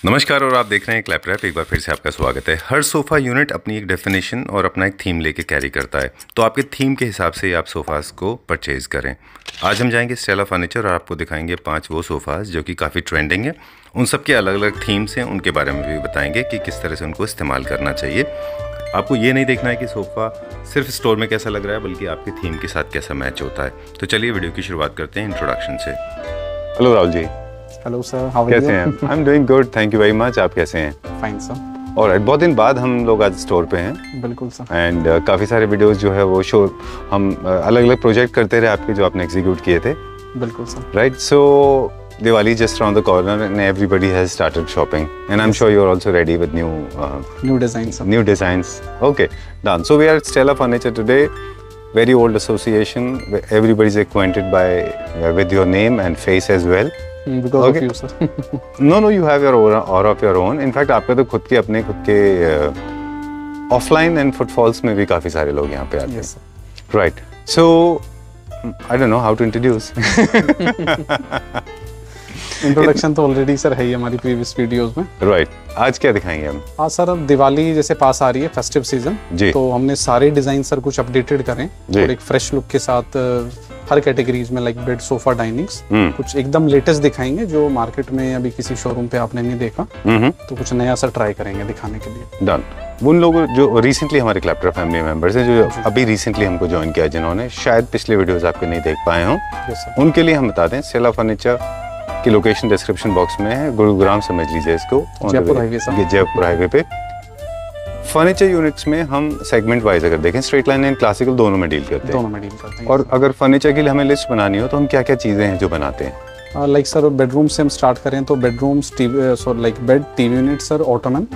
नमस्कार और आप देख रहे हैं क्लैप रैप। एक बार फिर से आपका स्वागत है। हर सोफ़ा यूनिट अपनी एक डेफिनेशन और अपना एक थीम लेके कैरी करता है, तो आपके थीम के हिसाब से आप सोफ़ाज़ को परचेज़ करें। आज हम जाएंगे स्टेला फर्नीचर और आपको दिखाएंगे 5 वो सोफ़ाज़ जो कि काफ़ी ट्रेंडिंग है। उन सब के अलग अलग थीम्स हैं, उनके बारे में भी बताएंगे कि किस तरह से उनको इस्तेमाल करना चाहिए। आपको ये नहीं देखना है कि सोफ़ा सिर्फ स्टोर में कैसा लग रहा है, बल्कि आपके थीम के साथ कैसा मैच होता है। तो चलिए वीडियो की शुरुआत करते हैं इंट्रोडक्शन से। Hello Rahul ji. Hello sir, how are you? कैसे हैं? I am doing good, thank you very much. आप कैसे हैं? Fine sir. और बहुत दिन बाद हम लोग आज स्टोर पे हैं। बिल्कुल सर। एंड काफ़ी सारे वीडियोस जो है वो शो हम अलग अलग प्रोजेक्ट करते रहे आपके, जो आपने एग्जीक्यूट किए थे। बिल्कुल sir. Right, so Diwali just around the corner and everybody has started shopping, and I'm sure you're also ready with new designs. New designs. Okay, done. So we are at Stella Furniture today, very old association. Everybody's acquainted with your name and face as well. Because of you, sir. No, you have your aura of your own. In fact, आपके तो खुद के offline and footfalls में भी काफी सारे लोग यहाँ पे आते हैं. Yes, sir. Right. So I don't know how to introduce. Introduction तो ऑलरेडी सर है ही हमारी प्रीवियस वीडियोस में। राइट, आज क्या दिखाएंगे हम? आज सर अब दिवाली जैसे पास आ रही है, फेस्टिव सीजन, तो हमने सारे डिजाइन सर कुछ अपडेटेड करें और एक फ्रेश लुक के साथ हर कैटेगरीज में, लाइक बेड, सोफा, डाइनिंग्स, कुछ एकदम लेटेस्ट दिखाएंगे जो मार्केट में अभी किसी शोरूम पे आपने नहीं देखा। तो कुछ नया सर ट्राई करेंगे दिखाने के लिए। डन। उन लोग जो रिसेंटली हमारे क्लैप रैप फैमिली मेंबर्स हैं, जो अभी रिसेंटली हमको ज्वाइन किया, जिन्होंने शायद पिछले वीडियोस आपके नहीं देख पाए हों, उनके लिए हम बता दें, स्टेला फर्नीचर की लोकेशन डिस्क्रिप्शन बॉक्स में है। गुरुग्राम समझ लीजिए इसको, जयपुर हाईवे पे। फर्नीचर यूनिट्स में हम सेगमेंट वाइज अगर देखें, स्ट्रेट लाइन एंड क्लासिकल दोनों में डील करते हैं। और अगर फर्नीचर के लिए हमें लिस्ट बनानी हो तो हम क्या क्या चीजें हैं जो बनाते हैं? लाइक सर बेडरूम से हम स्टार्ट करें तो bedrooms, like bed, TV unit sir, Ottoman,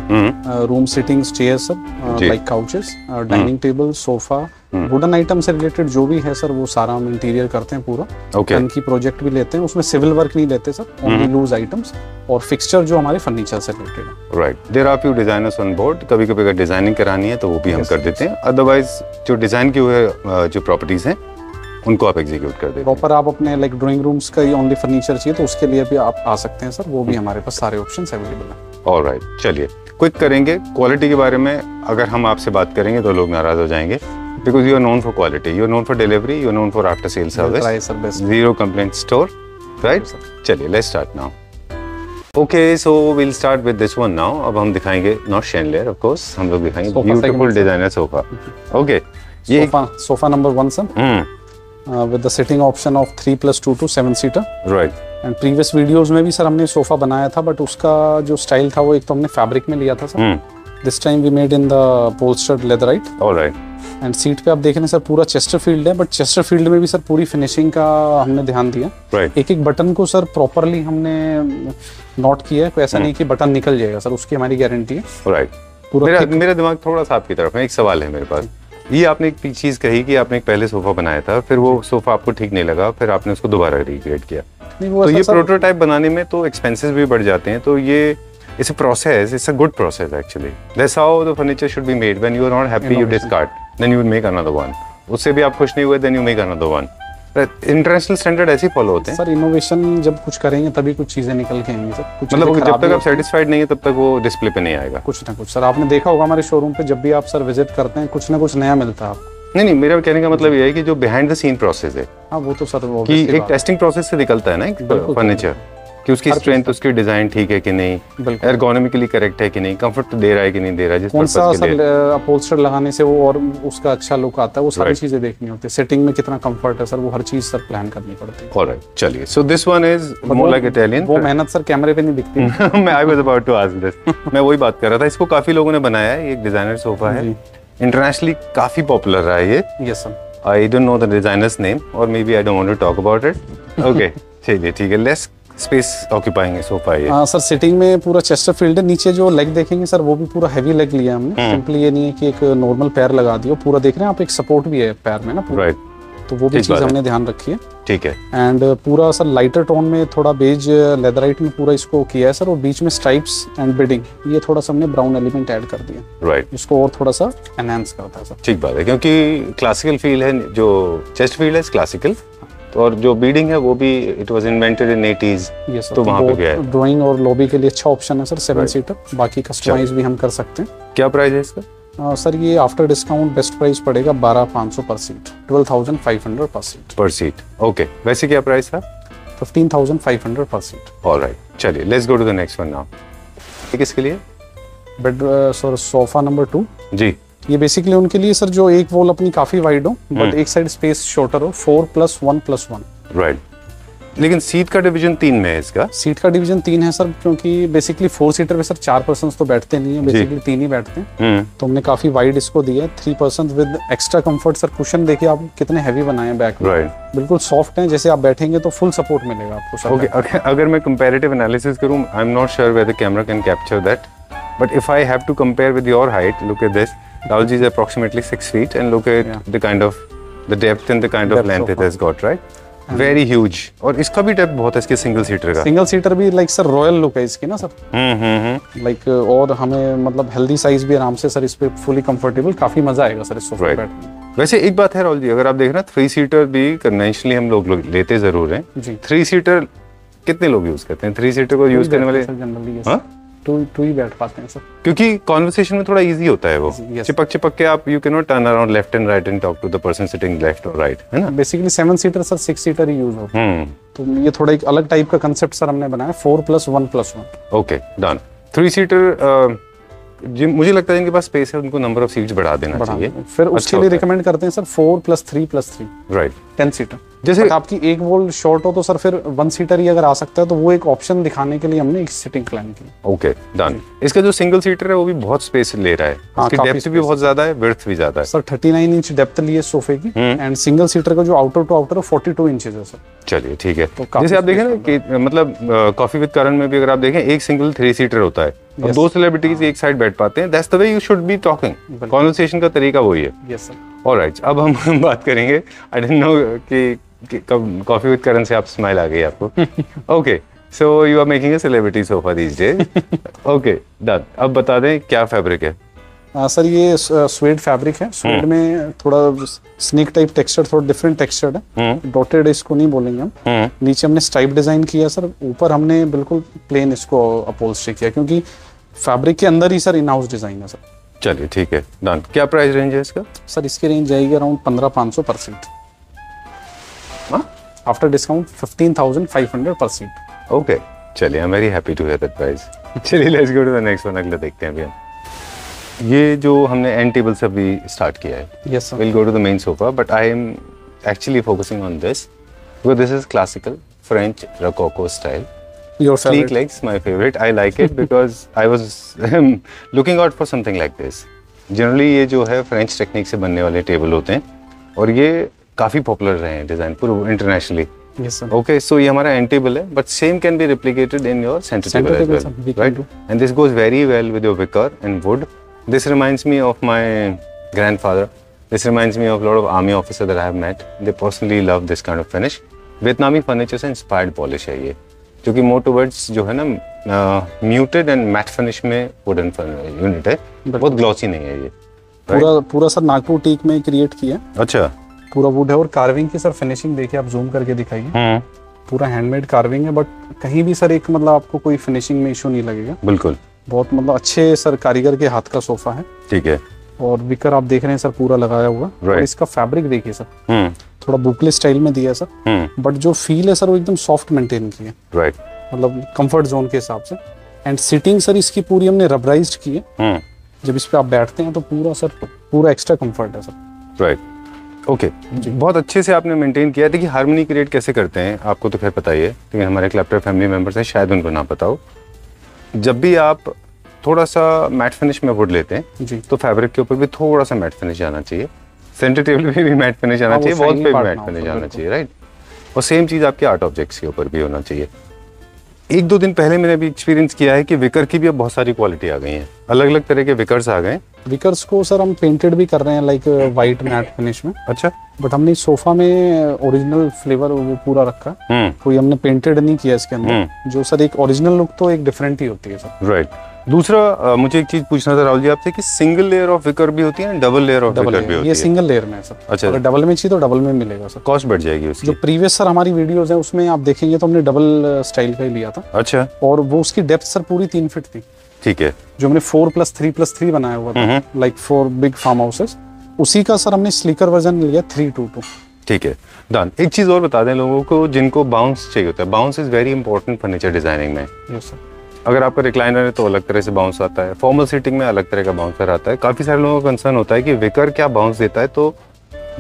room sittings, chairs sir, like couches, dining table, sofa, wooden item से रिलेटेड जो भी है सर वो सारा हम इंटीरियर करते हैं पूरा। टर्नकी प्रोजेक्ट भी लेते हैं, उसमें सिविल वर्क नहीं लेते सर, ओनली लूज आइटम्स और फिक्सचर जो हमारे फर्नीचर से रिलेटेड है। Right, there are few designers on board. कभी कभी अगर डिजाइनिंग करानी है तो वो भी हम कर देते हैं। अदरवाइज जो डिजाइन की हुए जो प्रॉपर्टीज हैं उनको आप एग्जीक्यूट कर देते हैं। प्रॉपर आप अपने लाइक ड्राइंग रूम्स का ही ओनली फर्नीचर चाहिए तो उसके लिए भी आप आ सकते हैं सर, वो भी हमारे पास सारे ऑप्शंस अवेलेबल हैं। ऑलराइट, चलिए क्विक करेंगे। क्वालिटी के बारे में अगर हम आपसे बात करेंगे तो लोग नाराज हो जाएंगे, because you are known for quality, you are known for delivery, you are known for after sale service, zero complaint store, right? चलिए let's start now. Okay, so we'll start with this one now. अब हम दिखाएंगे not chandelier, of course, हम लोग दिखाएंगे beautiful designer sofa. Okay, ये sofa number 1 sir, with the sitting option of 3+2 to 7 seater. Right. And previous videos में भी sir हमने सोफा बनाया था, बट उसका जो स्टाइल था वो एक तो हमने फैब्रिक में लिया था sir. This time we made in the upholstered leatherite. All right. And seat पे आप देख रहे हैं सर पूरा चेस्टरफील्ड है, बट चेस्टरफील्ड में भी सर पूरी फिनिशिंग का हमने ध्यान दिया। एक एक बटन को सर प्रॉपरली हमने नोट किया है, कोई ऐसा नहीं कि बटन निकल जाएगा सर, उसकी हमारी गारंटी है। राइट, पूरा मेरा दिमाग थोड़ा सा आपकी तरफ है। एक सवाल है मेरे पास, ये आपने एक चीज कही कि आपने एक पहले सोफा बनाया था, फिर वो सोफा आपको ठीक नहीं लगा, फिर आपने उसको दोबारा रिक्रिएट किया। तो ये प्रोटोटाइप बनाने में तो एक्सपेंसेस भी बढ़ जाते हैं, तो ये it's a process, it's a good process actually. That's how the furniture should be made. When you are not happy, you discard, then you will make another one. उससे भी आप खुश नहीं हुए, then you make another one. International standard ऐसे ही follow होते हैं sir. Innovation जब कुछ करेंगे तभी कुछ चीजें निकल के आएंगी सर। मतलब जब तक आप सेटिस्फाइड नहीं है तब तक वो डिस्प्ले पे नहीं आएगा। कुछ ना कुछ सर आपने देखा होगा हमारे शोरूम पे, जब भी आप सर विजिट करते हैं कुछ ना कुछ नया मिलता है आपको। नहीं, मेरा कहने का मतलब ये है कि जो बिहाइंड द सीन प्रोसेस है, हाँ वो तो सर कि एक टेस्टिंग प्रोसेस से निकलता है ना एक फर्नीचर, कि उसकी स्ट्रेंथ, उसकी डिजाइन ठीक है कि नहीं, एर्गोनॉमिकली करेक्ट है कि नहीं, कंफर्ट तो दे रहा है कि नहीं दे रहा है, जिस पर्पस के लिए अपहोल्स्टर लगाने से वो और उसका अच्छा लुक आता है, वो सारी चीजें देखनी होती है। सेटिंग में कितना कंफर्ट है सर, वो हर चीज सर प्लान करनी पड़ती है। ऑलराइट, चलिए, so this one is more like Italian. वो मेहनत सर कैमरे पे नहीं दिखती। मैं I was about to ask this, मैं वही बात कर रहा था। इसको काफी लोगों ने बनाया है, एक डिजाइनर सोफा है, इंटरनेशनली काफी पॉपुलर रहा है ये। Yes sir. I don't know the designer's name, और maybe I don't want to talk about it. Okay, चलिए ठीक है, लेट्स स्पेस ऑक्यूपाइंग सोफा ये। हाँ सर, सिटिंग में पूरा चेस्टरफील्ड है। नीचे जो लेग देखेंगे सर वो भी पूरा हैवी लेग लिया हमने। सिंपली ये नहीं है कि एक नॉर्मल पैर लगा दिया, पूरा देख रहे हैं आप, एक सपोर्ट भी है पैर में ना पूरा। राइट, तो वो भी चीज हमने ध्यान रखी है। ठीक है। एंड पूरा सर लाइटर टोन में थोड़ा बेज लेदराइट में पूरा इसको किया है सर, और बीच में स्ट्राइप्स एंड बिडिंग ये थोड़ा सा हमने ब्राउन एलिमेंट ऐड कर दिया। राइट, इसको और थोड़ा सा एनहांस करता है सर। ठीक बात है, क्योंकि क्लासिकल फील है, जो चेस्ट फील है क्लासिकल, तो और जो बीडिंग है वो भी it was invented in 80s, तो वहाँ पे भी है। ड्राइंग और लॉबी के लिए अच्छा ऑप्शन है सर 7 सीटर। बाकी कस्टमाइज भी हम कर सकते हैं। क्या प्राइस है इसका? सर ये आफ्टर डिस्काउंट बेस्ट प्राइस पड़ेगा 12,500 पर सीट, 12,500 पर सीट। ओके, वैसे क्या प्राइस था? 15,500 पर सीट। ऑलराइट, चलिए let's go to the next one now. किसके लिए? बेड सर सोफा नंबर 2 जी। ये बेसिकली उनके लिए सर जो एक वॉल अपनी काफी वाइड हो बट एक साइड स्पेस शॉर्टर हो, 4+1+1। राइट, लेकिन सीट का डिवीजन 3 में है इसका। सीट का डिवीजन 3 है सर, क्योंकि बेसिकली 4 सीटर पे सर 4 पर्सन तो बैठते नहीं है, बेसिकली 3 ही बैठते हैं। तो हमने काफी वाइड इसको दिया है, 3 person with extra comfort. Sir cushion देखिए आप कितने हैवी बनाए हैं बैक में। बिल्कुल सॉफ्ट है, जैसे आप बैठेंगे तो फुल सपोर्ट मिलेगा आपको सर। ओके, अगर मैं कंपैरेटिव एनालिसिस करूं, I am not sure whether camera can capture that, but if I have to compare with your height, look at this, Raul ji is approximately 6 feet and look at the kind of the depth and the kind of length it has got, right? Very huge. और इसका भी depth बहुत है इसके single seater का। Single seater भी like sir royal look है इसकी ना सर। लाइक और हमें मतलब हेल्दी साइज भी आराम से सर इस पे फुली कंफर्टेबल, काफी मजा आएगा सर इस सोफे पे बैठने में। वैसे एक बात है राहुल जी, अगर आप देख रहे हैं 3 सीटर भी कन्वेंशनली हम लोग लेते जरूर हैं जी। 3 सीटर कितने लोग यूज करते हैं? 3 सीटर को यूज करने वाले जनरली टू ही बैठ पाते हैं सर, क्योंकि कॉन्वर्सेशन में थोड़ा इजी होता है वो। चिपक के आप you can not turn around left and right and talk to the person sitting left और राइट, है ना। बेसिकली 7 सीटर सर 6 सीटर ही यूज होता है, तो ये थोड़ा एक अलग टाइप का कंसेप्ट सर हमने बनाया, 4+1+1। Okay, done. 3 सीटर मुझे लगता है इनके पास स्पेस है, उनको नंबर ऑफ सीट्स बढ़ा देना चाहिए। फिर उसके लिए रिकमेंड करते हैं सर 4+3+3, राइट, 10 सीटर। जैसे आपकी एक वॉल शॉर्ट हो तो सर फिर 1 सीटर ही अगर आ सकता है, तो वो एक ऑप्शन दिखाने के लिए हमने एक सिटिंग प्लान की। Okay, done. इसका जो सिंगल सीटर है वो भी बहुत स्पेस ले रहा है, इसकी डेप्थ भी बहुत ज्यादा है, विड्थ भी ज्यादा है सर। 39 इंच डेप्थ ली है सोफे की, एंड सिंगल सीटर का जो आउटर टू आउटर 42 इंचेस है सर। चलिए ठीक है। तो जैसे आप देखें ना कि मतलब कॉफी विद करण में भी अगर आप देखें एक सिंगल 3 सीटर होता है, और 2 सेलिब्रिटीज एक साइड बैठ पाते हैं। That's the way you should be talking, conversation का तरीका वही है। Yes sir. ऑलराइट, अब हम बात करेंगे, आई डोंट नो कि कब कॉफी विद करण से आप स्माइल आ गई आपको। Okay, so you are making a celebrity sofa these days. Okay, done. अब बता दें क्या फैब्रिक है? सर ये स्वेड फैब्रिक है। स्वेड में थोड़ा स्नेक टाइप टेक्सचर, थोड़ा डिफरेंट टेक्सचर है। डॉटेड इसको नहीं बोलेंगे हम। नीचे हमने स्ट्राइप डिजाइन किया सर, ऊपर हमने बिल्कुल प्लेन इसको अपहोल्स्ट्री किया, क्योंकि फैब्रिक के अंदर ही सर इन हाउस डिजाइन है सर। चलिए ठीक है, डन। क्या प्राइस रेंज है इसका? सर इसकी रेंज जाएगी अराउंड 15,500 पर सीट। आफ्टर डिस्काउंट 15,500 पर सीट। ओके, चलिए, I am very happy to hear that price. चलिए let's go to the next one, अगला देखते हैं अभी हम। ये जो हमने एंड टेबल से अभी स्टार्ट किया है, yes sir, will go to the main sofa, but I am actually focusing on this because this is classical French rococo style. Your sleek legs, my favorite. I like it because I was looking out for something like this. Generally ये जो है French technique से बनने वाले table होते हैं, और ये काफी पॉपुलर रहे हैं डिजाइन पूरे internationally. Yes sir. Okay, so ये हमारा एंड टेबल है, but same can be replicated in your center table as well, right? And this goes very well with your wicker and wood. This reminds me of my grandfather. This reminds me of a lot of army officers that I have met. They personally love this kind of finish. Vietnamese furniture से inspired polish है ये, जो कि more towards जो है ना muted and matte finish में wooden unit है, बहुत ग्लॉसी नहीं है ये। पूरा सर नागपुर टीक में क्रिएट किया। अच्छा, पूरा वुड है, और कार्विंग की सर फिनिशिंग देखिए आप, जूम करके दिखाइए। पूरा हैंडमेड कार्विंग है, बट कहीं भी सर एक मतलब आपको कोई फिनिशिंग में इशू नहीं लगेगा। बिल्कुल, बहुत मतलब अच्छे सर कारीगर के हाथ का सोफा है। ठीक है। और विकर आप देख रहे हैं सर पूरा लगाया हुआ, और इसका फैब्रिक देखिए सर, थोड़ा बुकले स्टाइल में दिया है सर, बट जो फील है सर वो एकदम सॉफ्ट मेंटेन की है, राइट, मतलब कंफर्ट जोन के हिसाब से। एंड सिटिंग सर इसकी पूरी हमने रबराइज्ड की है। जब इस पे आप बैठते हैं तो पूरा एक्स्ट्रा कंफर्ट है सर। राइट, ओके, बहुत अच्छे से आपने मेंटेन किया है। देखिए हार्मनी क्रिएट कैसे करते हैं आपको तो खैर पता ही है, लेकिन हमारे क्लैप्टर फैमिली मेंबर्स हैं, शायद उनको ना पता हो। जब भी आप थोड़ा सा मैट फिनिश में वुड लेते हैं जी, तो फैब्रिक के ऊपर भी थोड़ा सा मैट फिनिश आना चाहिए, सेंटर टेबल पे भी मैट फिनिश आना चाहिए, वॉल पे भी मैट फिनिश आना चाहिए, राइट। और सेम चीज़ आपके आर्ट ऑब्जेक्ट्स के ऊपर भी होना चाहिए। 1-2 दिन पहले मैंने भी एक्सपीरियंस किया है कि विकर की भी अब बहुत सारी क्वालिटी आ गई हैं, अलग अलग तरह के विकर्स आ गए। विकर्स को सर हम पेंटेड भी कर रहे हैं, लाइक वाइट मैट फिनिश में। अच्छा, बट हमने सोफा में ओरिजिनल फ्लेवर वो पूरा रखा है, कोई हमने पेंटेड नहीं किया इसके अंदर। जो सर एक ओरिजिनल लुक तो एक डिफरेंट ही होती है सर, राइट। दूसरा मुझे एक चीज पूछना था राहुल जी आपसे कि सिंगल लेयर ऑफ विकर भी होती है, डबल लेयर ऑफ विकर भी होती है? ये सिंगल लेयर में है सर। अच्छा, अगर डबल में चाहिए तो डबल में मिलेगा सर। कॉस्ट बढ़ जाएगी उसकी? जो प्रीवियस सर हमारी वीडियोस है उसमें आप देखेंगे तो हमने डबल स्टाइल का ही लिया था। अच्छा। और वो उसकी डेप्थ सर पूरी 3 फीट थी। ठीक है। जो हमने 4+3+3 बनाया हुआ था, like for big farmhouses, उसी का सर हमने स्लीकर वर्जन लिया 322। ठीक है, डन। एक चीज और बता दें लोगों को जिनको बाउंस चाहिए होता है। Bounce is very important furniture designing में। Yes sir. अगर आपका रिक्लाइनर है तो अलग तरह से बाउंस आता है, फॉर्मल सीटिंग में अलग तरह का बाउंसर आता है। काफी सारे लोगों का कंसर्न होता है कि विकर क्या बाउंस देता है। तो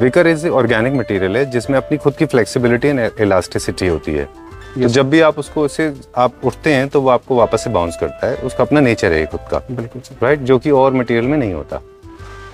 विकर इज ऑर्गेनिक मटेरियल है जिसमें अपनी खुद की फ्लेक्सिबिलिटी एंड इलास्टिसिटी होती है। तो जब भी आप उसको उससे आप उठते हैं तो वो आपको वापस से बाउंस करता है। उसका अपना नेचर है खुद का। बिल्कुल राइट, जो कि और मटेरियल में नहीं होता।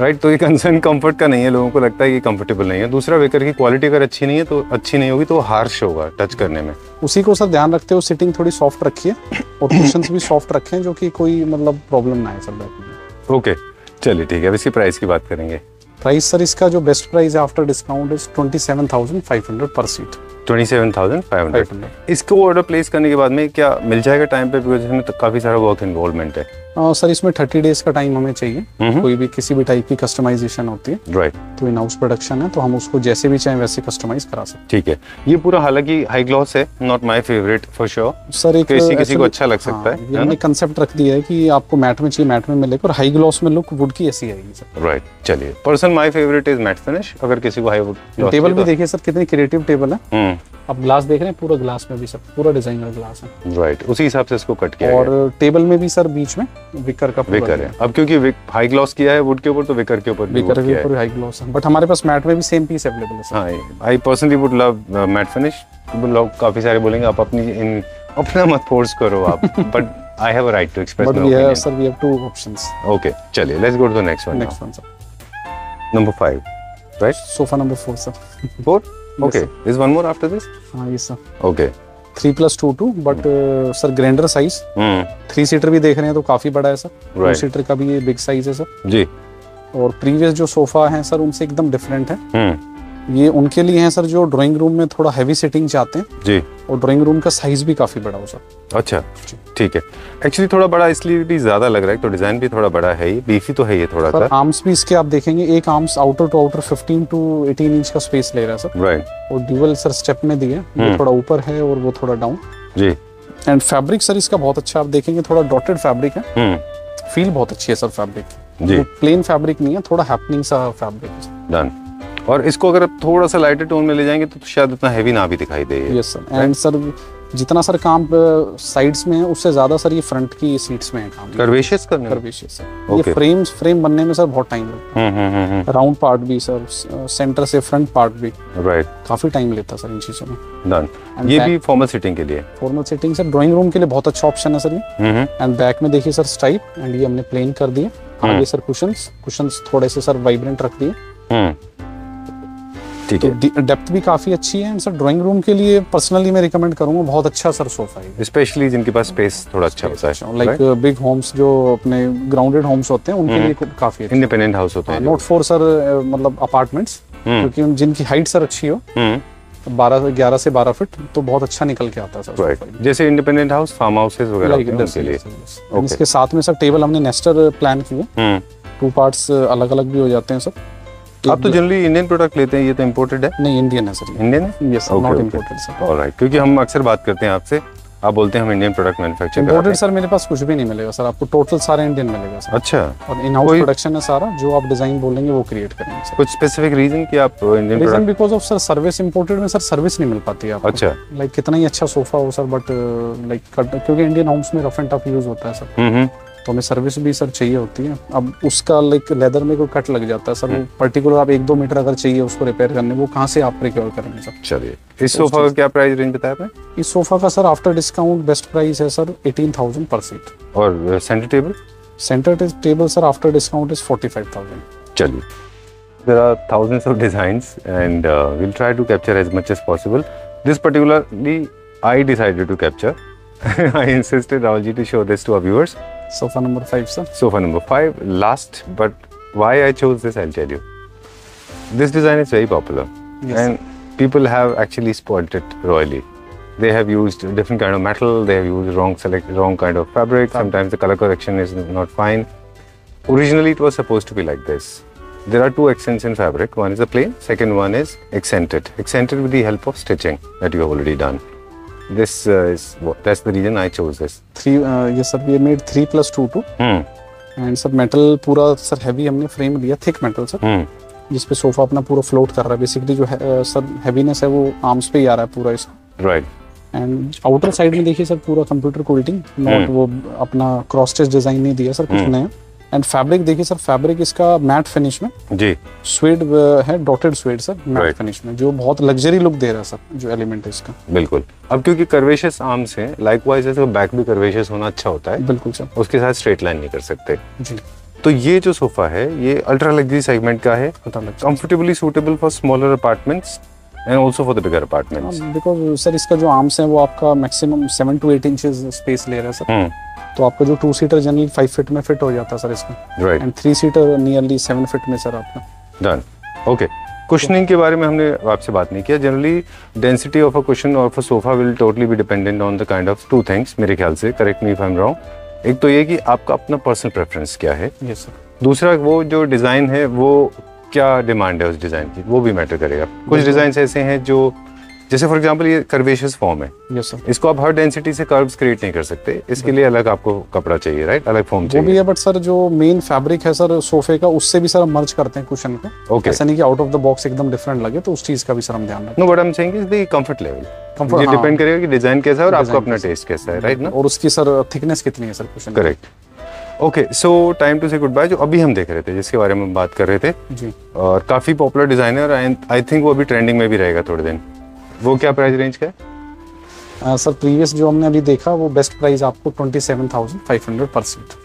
राइट, तो ये कंसर्न कंफर्ट का नहीं है। लोगों को लगता है कि कंफर्टेबल नहीं है। दूसरा, विकर की क्वालिटी अगर अच्छी नहीं है तो अच्छी नहीं होगी तो वो हार्श होगा टच करने में। उसी को सर ध्यान रखते हुए सिटिंग थोड़ी सॉफ्ट रखिए और कुशन्स भी सॉफ्ट रखें, जो कि कोई मतलब प्रॉब्लम ना है सर बैक में। ओके, चलिए ठीक है। अब इसकी प्राइस की बात करेंगे। प्राइस सर इसका जो बेस्ट प्राइस है आफ्टर डिस्काउंट इज 27,500 पर सीट। 27,500। इसको ऑर्डर प्लेस करने के बाद में क्या मिल जाएगा टाइम पे? बिकॉज इसमें तो काफी सारा वर्क इन्वॉल्वमेंट है। सर इसमें 30 डेज का टाइम हमें चाहिए। कोई भी किसी भी टाइप की कस्टमाइजेशन होती है, राइट, तो इन हाउस प्रोडक्शन है तो हम उसको जैसे भी चाहें वैसे कस्टमाइज करा सकते हैं। ठीक है। ये पूरा हालांकि हाई ग्लॉस है, not my favourite for sure. Sir एक किसी को अच्छा लग सकता है। ये हमने कंसेप्ट रख दिया है कि आपको मैट में चाहिए मैट में मिलेगा, और हाई ग्लॉस में लुक वुड की ऐसी आएगी सर। राइट, चलिए। Personal my favourite is matte finish. अगर किसी को हाई वुड। टेबल भी देखिए सर कितनी क्रिएटिव टेबल है। आप ग्लास देख रहे हैं, पूरा ग्लास में भी सर पूरा डिजाइनर ग्लास है। राइट, उसी हिसाब से इसको कट किया और टेबल में भी सर बीच में विकर का विकर है। अब क्योंकि हाई ग्लॉस किया है वुड के ऊपर तो विकर के ऊपर विकर के ऊपर हाई ग्लॉस है। बट हमारे पास मैट में भी सेम पीस अवेलेबल है सर। हाँ, I personally would love matte finish. लोग काफी सारे बोलेंगे आप अपना मत फोर्स करो आप। But I have a right to express my opinion. Sir we have 2 options. Okay, चलिए let's go to the next one. Next one sir, number 5, right? Sofa number 4 sir. 4? Okay, is one more after this? हाँ, yes sir. Okay. 3+2 but sir grander size. 3 seater भी देख रहे हैं तो काफी बड़ा है सर। 2 सीटर का भी ये बिग साइज है सर जी। और प्रीवियस जो सोफा है सर उनसे एकदम डिफरेंट है। ये उनके लिए हैं सर जो ड्राइंग रूम में थोड़ा हैवी सिटिंग चाहते हैं जी, और ड्राइंग रूम का साइज भी काफी बड़ा हो सर। अच्छा, ठीक है। एक्चुअली थोड़ा बड़ा इसलिए भी ज्यादा लग रहा है, तो डिजाइन भी थोड़ा बड़ा है। ये बीफी तो है ये थोड़ा सा। आर्म्स भी इसके आप देखेंगे, एक arms outer to outer 15 to 18 inch का स्पेस ले रहा है सर। राइट, और ड्यूअल सर स्टेप में दिए, वो थोड़ा ऊपर है और वो थोड़ा डाउन जी। एंड फैब्रिक सर इसका बहुत अच्छा, आप देखेंगे थोड़ा डॉटेड फैब्रिक है। फील बहुत अच्छी है सर फैब्रिक जी। प्लेन फैब्रिक नहीं है, थोड़ा हैपनिंग सा फैब्रिक है। डन। और इसको अगर थोड़ा सा लाइटर टोन में ले जाएंगे तो शायद उतना हैवी ना भी दिखाई दे। Yes sir. एंड सर जितना सर काम साइड्स में है उससे ज्यादा सर ये फ्रंट की सीट्स में है काम। कर्वेशियस करने में? कर्वेशियस सर। ये फ्रेम बनने में सर बहुत टाइम लगता है। राउंड पार्ट भी सर, सेंटर से फ्रंट पार्ट भी, राइट, काफी टाइम लेता सर इन चीजों में। डन। ये भी फॉर्मल सिटिंग के लिए? Formal sitting sir drawing room के लिए बहुत अच्छा ऑप्शन है सर ये। एंड बैक में देखिए सर स्ट्राइप, एंड ये हमने प्लेन कर दिए। आगे सर कुशंस थोड़े से सर वाइब्रेंट रख दिए। ठीक है। तो डेप्थ भी काफी अच्छी है सर। ड्राइंग रूम के लिए पर्सनली मैं रिकमेंड करूंगा, बहुत अच्छा सर सोफा है, स्पेशली जिनके पास स्पेस थोड़ा अच्छा होता है। लाइक बिग होम्स जो अपने ग्राउंडेड होम्स होते हैं उनके लिए काफी अच्छा। इंडिपेंडेंट हाउस होते हैं, नॉट फॉर सर मतलब अपार्टमेंट्स, क्योंकि जिनकी हाइट सर अच्छी हो 11 से 12 फीट तो बहुत अच्छा निकल के आता है सर। राइट, जैसे इंडिपेंडेंट हाउस, फार्म हाउसेस वगैरह उनके लिए। इसके साथ में सर टेबल हमने नेस्टर प्लान किए, 2 पार्ट्स अलग अलग भी हो जाते हैं सर। आप तो जनरली इंडियन प्रोडक्ट लेते हैं, ये तो इम्पोर्टेड है? नहीं, इंडियन है सर। इंडियन है? Yes, not imported sir. Alright, क्योंकि हम अक्सर बात करते हैं आपसे, आप बोलते हैं हम इंडियन प्रोडक्ट मैन्युफैक्चर करते हैं। इम्पोर्टेड सर मेरे पास कुछ भी नहीं मिलेगा सर, आपको टोटल सारा इंडियन मिलेगा सर। अच्छा। और इन हाउस प्रोडक्शन है सारा, जो आप डिजाइन बोलेंगे वो क्रिएट करेंगे सर। कुछ स्पेसिफिक रीजन कि आप Indian product? Reason because of sir service. Imported में सर सर्विस नहीं मिल पाती है आपको। अच्छा। लाइक कितना ही अच्छा सोफा हो सर, बट लाइक क्योंकि इंडियन होम्स में रफ एंड टफ यूज होता है सर, तो हमें सर्विस भी सर चाहिए होती है। अब उसका लाइक लेदर में कोई कट लग जाता है सर, वो पर्टिकुलर आप 1-2 मीटर अगर चाहिए उसको रिपेयर करने, वो कहाँ से आप प्रिक्योर करेंगे सर? चलिए, इस सोफा का क्या प्राइस रेंज बताया आपने? इस सोफा का sir after discount best price है सर 18,000 पर सीट। और centre table? Centre table sir after discount is 45,000। चलिए, there are thousands of designs and we'll try to capture as much as possible. This particularly I decided to capture. I insisted Rahul ji to show this to our viewers. Sofa number 5 sir. Sofa number 5, last, but why I chose this I'll tell you. This design is very popular, yes, and people have actually spoiled it royally. they have used different kind of metal, they have used wrong kind of fabric, sometimes the color correction is not fine. Originally it was supposed to be like this. There are two accents in fabric, one is the plain, second one is accented with the help of stitching that you have already done. This that's the reason I chose this. Yes sir, we made 3+2 and sir metal पूरा sir heavy हमने frame लिया, thick metal sir, जिस पे sofa अपना पूरा float कर रहा है। बेसिकली जो है सर हैवीनेस है वो आर्म्स पे ही आ रहा है पूरा इसका। राइट। एंड आउटर साइड में देखिए सर पूरा कंप्यूटर क्विल्टिंग, नॉट वो अपना क्रॉस स्टिच डिजाइन नहीं दिया सर, कुछ नया। एंड फैब्रिक देखिए सर, फैब्रिक इसका मैट फिनिश में जी, स्वेड है, dotted swayed sir matte finish में, जो बहुत लग्जरी लुक दे रहा है सर जो एलिमेंट है इसका। बिल्कुल। अब क्योंकि कर्वेशियस आर्म्स हैं, लाइकवाइज है तो बैक भी कर्वेशियस होना अच्छा होता है। बिल्कुल सर, उसके साथ स्ट्रेट लाइन नहीं कर सकते जी। तो ये जो सोफा है ये अल्ट्रा लग्जरी सेगमेंट का है, comfortably suitable for smaller apartments and also for the bigger apartments. Because sir इसका जो आर्म्स है वो आपका मैक्सिमम 7 to 8 इंचेस स्पेस ले रहा है सर। तो आपका जो 2 सीटर जनरली 5 फीट में फिट हो जाता है सर इसमें, right, and 3 seater nearly 7 feet में सर आपका डन। ओके, कुशनिंग के बारे में हमने आपसे बात नहीं किया। Generally density of a cushion और of a sofa will totally be dependent on the kind of two things, मेरे ख्याल से, correct me if I am wrong. एक तो ये कि आपका अपना पर्सनल प्रेफरेंस क्या है, यस सर। दूसरा वो जो डिज़ाइन है वो क्या डिमांड है उस डिज़ाइन की, वो भी मैटर करेगा। कुछ डिज़ाइन ऐसे हैं जो, जैसे फॉर एग्जांपल ये कर्वेशियस फॉर्म है, यस सर, इसको आप हर डेंसिटी से कर्व्स क्रिएट नहीं कर सकते, इसके लिए अलग आपको कपड़ा चाहिए, राइट, अलग फॉर्म चाहिए। वो भी है, बट सर जो मेन फैब्रिक है सर सोफे का, उससे भी सर हम मर्ज करते हैं कुशन पे। ओके, ऐसा नहीं कि आउट ऑफ द बॉक्स एकदम डिफरेंट लगे, तो उस चीज का भी सर हम ध्यान रखते हैं। No, what I am saying is the comfort level, ये डिपेंड करेगा कि डिजाइन कैसा है और आपका अपना टेस्ट कैसा है, राइट ना, और उसकी सर थिकनेस कितनी है sir cushion. Correct. Okay, so time to say goodbye, जो अभी हम देख रहे थे, जिसके बारे में बात कर रहे थे जी, और काफ़ी पॉपुलर डिज़ाइन है और आई थिंक वो अभी ट्रेंडिंग में भी रहेगा थोड़े दिन, वो क्या प्राइस रेंज का है? सर प्रीवियस जो हमने अभी देखा वो बेस्ट प्राइस आपको 27,500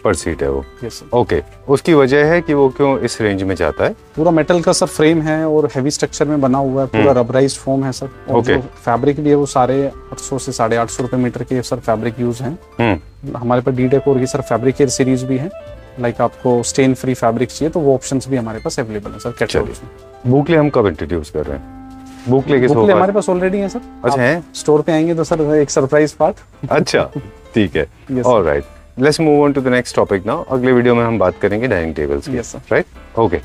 पर सीट है वो। Yes sir. ओके, उसकी वजह है कि वो क्यों इस रेंज में जाता है? पूरा मेटल का सर फ्रेम है और हेवी स्ट्रक्चर में बना हुआ है, पूरा रबराइज्ड फोम है सर, और जो फैब्रिक भी है वो 850 से 850 रुपए मीटर के सर फैब्रिक यूज है। हमारे पास डी डेकोर की सर फैब्रिक केयर सीरीज भी है, लाइक आपको स्टेन फ्री फैब्रिक चाहिए तो वो ऑप्शंस भी हमारे पास अवेलेबल है सर कैटलॉग में। बुकले हम कब इंट्रोड्यूस कर रहे हैं? बुकले हमारे पास ऑलरेडी है सर। अच्छा है, स्टोर पे आएंगे तो सर एक सरप्राइज पार्ट। अच्छा, ठीक है, alright, let's move on to the next topic now. अगले वीडियो में हम बात करेंगे डाइनिंग टेबल्स की, राइट? ओके।